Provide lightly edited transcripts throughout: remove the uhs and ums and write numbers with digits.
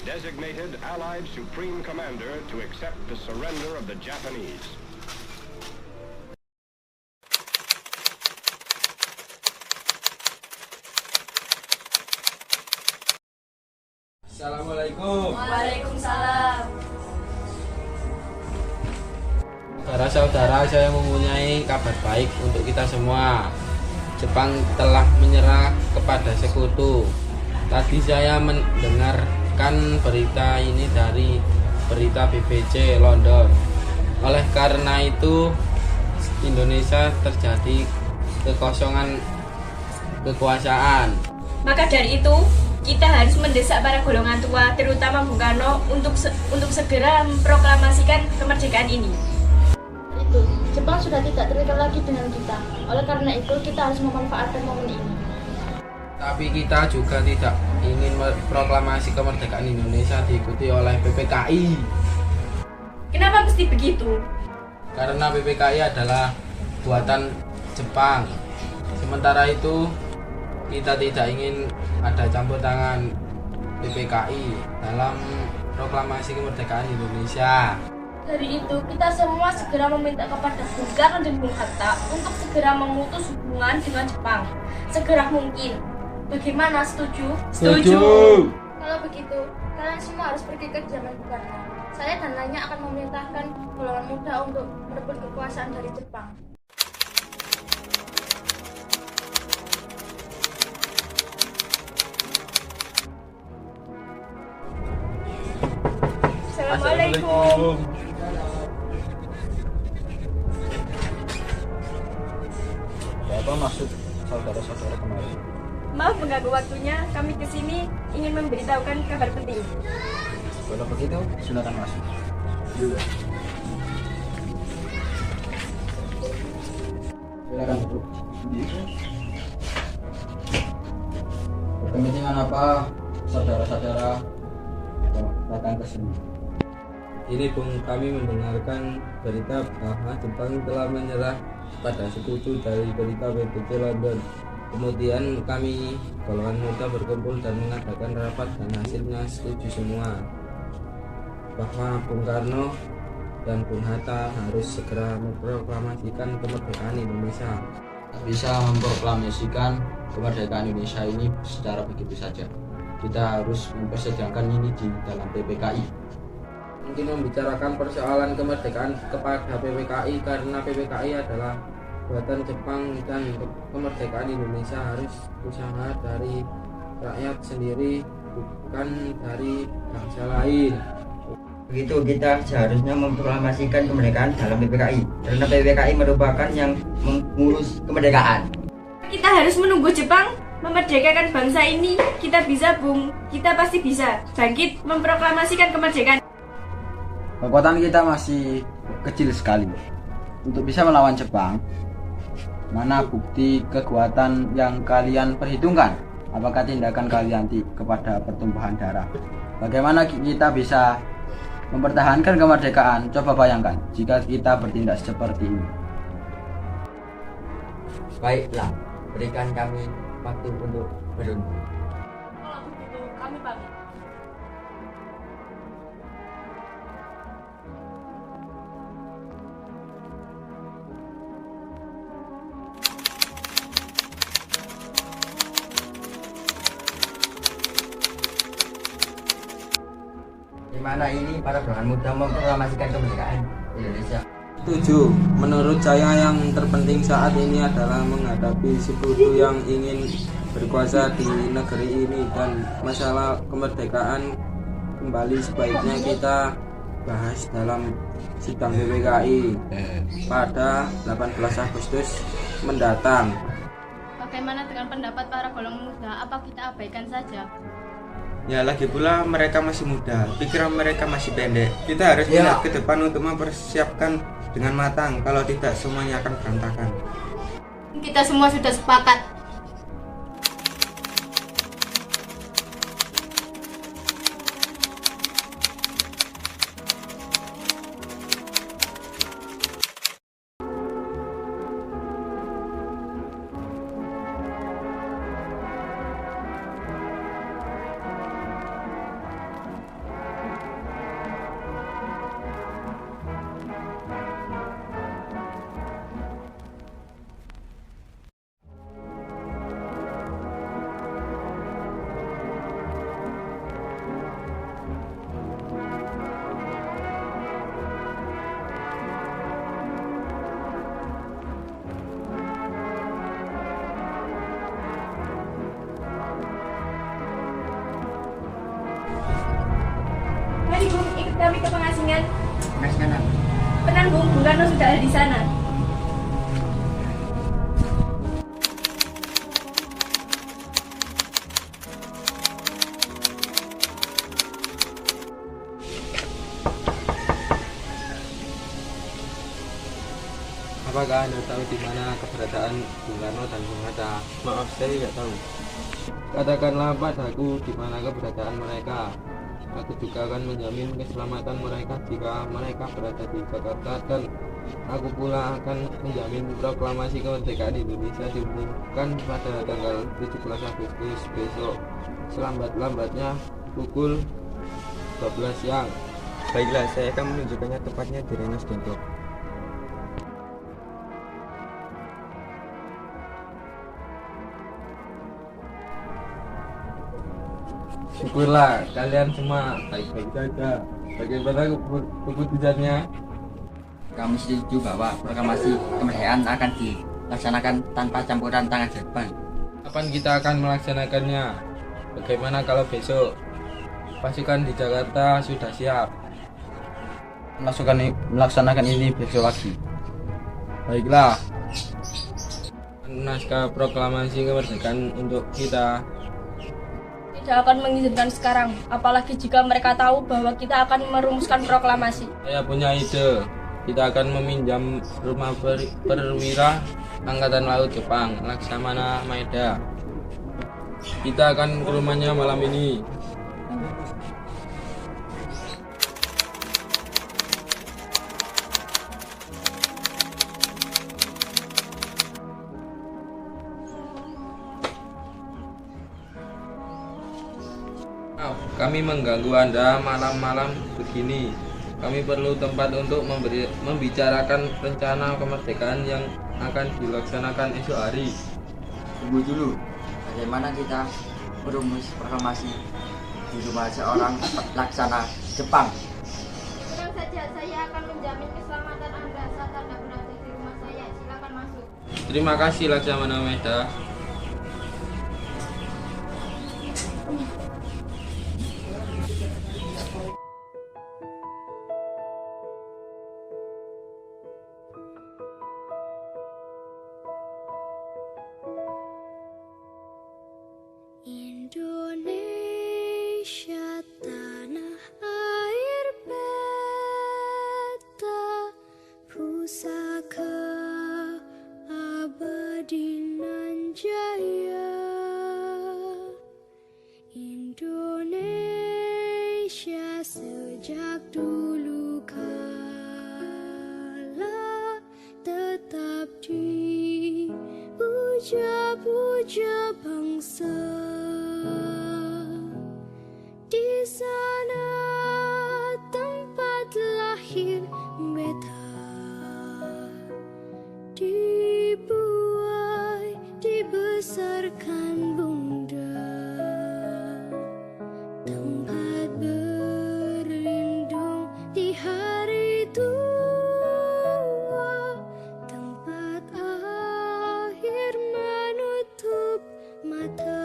designated Allied Supreme Commander to accept the surrender of the Japanese. Assalamualaikum. Waalaikumsalam. Saudara-saudara, saya mempunyai kabar baik untuk kita semua. Jepang telah menyerah kepada sekutu. Tadi saya mendengarkan berita ini dari berita BBC London. Oleh karena itu, Indonesia terjadi kekosongan kekuasaan. Maka dari itu, kita harus mendesak para golongan tua, terutama Bung Karno, untuk segera memproklamasikan kemerdekaan ini. Itu, Jepang sudah tidak terikat lagi dengan kita. Oleh karena itu, kita harus memanfaatkan momen ini. Tapi kita juga tidak ingin proklamasi kemerdekaan Indonesia diikuti oleh PPKI. Kenapa mesti begitu? Karena PPKI adalah buatan Jepang. Sementara itu, kita tidak ingin ada campur tangan PPKI dalam proklamasi kemerdekaan Indonesia. Dari itu, kita semua segera meminta kepada Bung Karno dan Bung Hatta untuk segera memutus hubungan dengan Jepang segera mungkin. Bagaimana, setuju? Setuju. Kalau begitu, kalian semua harus pergi ke zaman Bung Karno. Saya dan lainnya akan memerintahkan golongan muda untuk merebut kekuasaan dari Jepang. Assalamualaikum. Apa maksud saudara-saudara kemarin? Maaf mengganggu waktunya, kami kesini ingin memberitahukan kabar penting. Kalau begitu, silakan masuk. Silakan duduk. Berkepentingan apa saudara-saudara datang ke sini? Ini Bung, kami mendengarkan berita bahwa Jepang telah menyerah pada sekutu dari berita BBC London. Kemudian kami golongan muda berkumpul dan mengadakan rapat dan hasilnya setuju semua bahwa Bung Karno dan Bung Hatta harus segera memproklamasikan kemerdekaan Indonesia. Bisa memproklamasikan kemerdekaan Indonesia ini secara begitu saja. Kita harus mempersedangkan ini di dalam PPKI. Mungkin membicarakan persoalan kemerdekaan kepada PPKI karena PPKI adalah buatan Jepang dan kemerdekaan Indonesia harus usaha dari rakyat sendiri, bukan dari bangsa lain. Begitu, kita seharusnya memproklamasikan kemerdekaan dalam PPKI karena PPKI merupakan yang mengurus kemerdekaan. Kita harus menunggu Jepang memerdekakan bangsa ini. Kita bisa, Bung. Kita pasti bisa bangkit memproklamasikan kemerdekaan. Kekuatan kita masih kecil sekali untuk bisa melawan Jepang. Mana bukti kekuatan yang kalian perhitungkan? Apakah tindakan kalian kepada pertumpahan darah? Bagaimana kita bisa mempertahankan kemerdekaan? Coba bayangkan jika kita bertindak seperti ini. Baiklah, berikan kami waktu untuk berunding. Kalau begitu, kami pamit. Di mana ini para golongan muda memproklamasikan kemerdekaan Indonesia. Setuju. Menurut saya yang terpenting saat ini adalah menghadapi sekutu yang ingin berkuasa di negeri ini, dan masalah kemerdekaan kembali sebaiknya kita bahas dalam sidang PPKI pada 18 Agustus mendatang. Bagaimana dengan pendapat para golongan muda? Apa kita abaikan saja? Ya, lagi pula mereka masih muda, pikiran mereka masih pendek. Kita harus melihat ke depan untuk mempersiapkan dengan matang, kalau tidak semuanya akan berantakan. Kita semua sudah sepakat. kami ke pengasingan. Pengasingan apa? Penanggung Bung Karno sudah ada di sana. Apakah Anda tahu di mana keberadaan Bung Karno dan Bung Hatta? Maaf, saya tidak tahu. Katakanlah padaku di mana keberadaan mereka. Aku juga akan menjamin keselamatan mereka jika mereka berada di Jakarta, dan aku pula akan menjamin proklamasi kemerdekaan Indonesia diumumkan pada tanggal 17 Agustus besok, selambat-lambatnya pukul 12 siang. Baiklah, saya akan menunjukkannya tepatnya di Rengas Dengklok. Syukurlah kalian semua baik-baik saja. Bagaimana keputusannya? Kami setuju bahwa proklamasi kemerdekaan akan dilaksanakan tanpa campuran tangan Jepang. Kapan kita akan melaksanakannya? Bagaimana kalau besok? Pasukan di Jakarta sudah siap. Melaksanakan ini besok lagi. Baiklah. Naskah proklamasi kemerdekaan untuk kita. Tidak akan mengizinkan sekarang, apalagi jika mereka tahu bahwa kita akan merumuskan proklamasi. Saya punya ide. Kita akan meminjam rumah perwira Angkatan Laut Jepang, Laksamana Maeda. Kita akan ke rumahnya malam ini. Kami mengganggu Anda malam-malam begini. Kami perlu tempat untuk membicarakan rencana kemerdekaan yang akan dilaksanakan esok hari. Tunggu dulu, bagaimana kita merumus proklamasi di rumah seorang laksana Jepang? Tenang saja, saya akan menjamin keselamatan Anda saat Anda berada di rumah saya. Silakan masuk. Terima kasih Laksamana Maeda. Indonesia tanah air beta, pusaka abadi nan jaya. Indonesia sejak dulu kala tetap dipuja-puja bangsa. Di sana tempat lahir beta, dibuai, dibesarkan bunda, tempat berlindung di hari tua, tempat akhir menutup mata.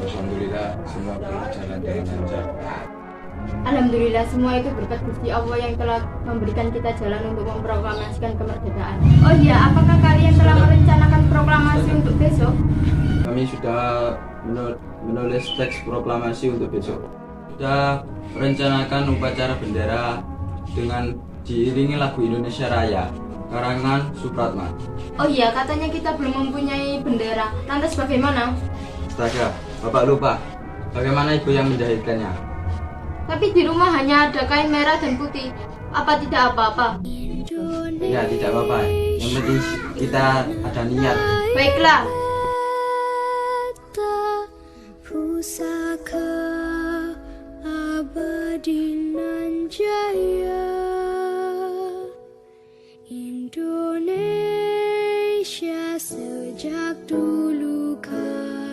Alhamdulillah semua berjalan dengan lancar. Alhamdulillah semua itu berkat Gusti Allah yang telah memberikan kita jalan untuk memproklamasikan kemerdekaan. Oh iya, apakah kalian telah merencanakan proklamasi untuk besok? Kami sudah menulis teks proklamasi untuk besok. Sudah merencanakan upacara bendera dengan diiringi lagu Indonesia Raya karangan Supratman. Oh iya, katanya kita belum mempunyai bendera. Lantas bagaimana? Astaga, Bapak lupa. Bagaimana Ibu yang menjahitkannya? Tapi di rumah hanya ada kain merah dan putih. Apa tidak apa-apa? Ya, tidak apa-apa. Yang penting kita ada niat. Baiklah. Pusaka abadi nan jaya. Indonesia sejak dulu kala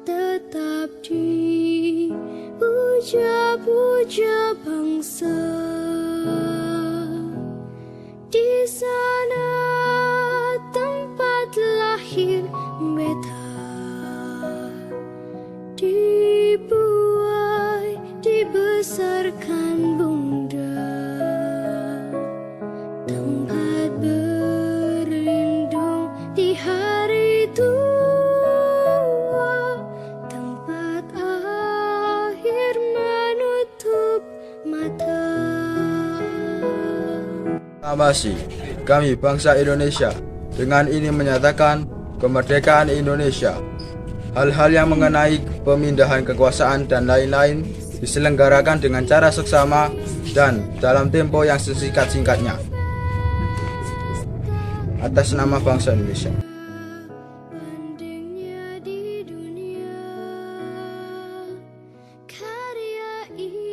tetap dipuja-puja bangsa. Di sana tempat lahir beta, tua, tempat akhir menutup mata. Proklamasi kami bangsa Indonesia dengan ini menyatakan kemerdekaan Indonesia. Hal-hal yang mengenai pemindahan kekuasaan dan lain-lain diselenggarakan dengan cara seksama dan dalam tempo yang sesingkat-singkatnya. Atas nama bangsa Indonesia. Pentingnya di dunia karya ini.